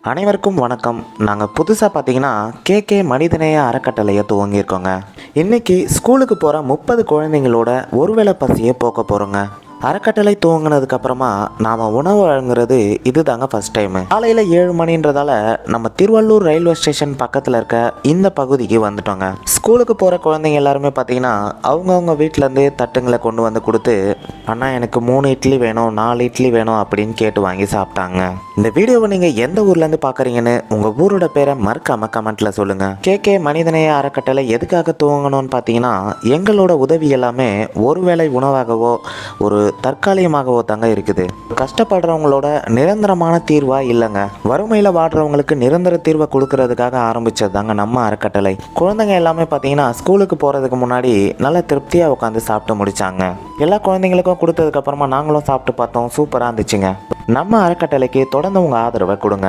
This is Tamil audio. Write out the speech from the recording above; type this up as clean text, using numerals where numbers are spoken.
அனைவருக்கும் வணக்கம். நாங்கள் புதுசாக பார்த்தீங்கன்னா கேகே மனிதநேய அறக்கட்டளையை துவங்கியிருக்கோங்க. இன்றைக்கி ஸ்கூலுக்கு போகிற 30 குழந்தைங்களோட ஒருவேளை பசியை போக்க போகிறோங்க. அறக்கட்டளை துவங்கினதுக்கப்புறமா நாம் உணவு வழங்குறது இது தாங்க ஃபஸ்ட் டைமு. காலையில் 7 மணின்றதால நம்ம திருவள்ளூர் ரயில்வே ஸ்டேஷன் பக்கத்தில் இருக்க இந்த பகுதிக்கு வந்துட்டோங்க. ஸ்கூலுக்கு போகிற குழந்தைங்க எல்லாருமே பார்த்தீங்கன்னா அவங்கவுங்க வீட்டிலேருந்து தட்டுங்களை கொண்டு வந்து கொடுத்து, அண்ணா எனக்கு 3 இட்லி வேணும், 4 இட்லி வேணும் அப்படின்னு கேட்டு வாங்கி சாப்பிட்டாங்க. இந்த வீடியோவை நீங்கள் எந்த ஊர்லேருந்து பார்க்குறீங்கன்னு உங்கள் ஊரோட பேரை மறக்காம கமெண்ட்டில் சொல்லுங்கள். கேகே மனிதநேய அறக்கட்டளை எதுக்காக துவங்கணும்னு பார்த்தீங்கன்னா, எங்களோட உதவி எல்லாமே ஒருவேளை உணவாகவோ ஒரு தற்காலிகமாகவோ தாங்க இருக்குது. கஷ்டப்படுறவங்களோட நிரந்தரமான தீர்வா இல்லைங்க. வறுமையில் வாடுறவங்களுக்கு நிரந்தர தீர்வை கொடுக்கறதுக்காக ஆரம்பிச்சது தாங்க நம்ம அறக்கட்டளை. குழந்தைங்க எல்லாமே பார்த்தீங்கன்னா ஸ்கூலுக்கு போகிறதுக்கு முன்னாடி நல்லா திருப்தியாக உட்காந்து சாப்பிட்டு முடிச்சாங்க. எல்லா குழந்தைங்களுக்கும் கொடுத்ததுக்கப்புறமா நாங்களும் சாப்பிட்டு பார்த்தோம். சூப்பராக இருந்துச்சுங்க. நம்ம அறக்கட்டளைக்கு தொடர்ந்து உங்கள் ஆதரவை கொடுங்க.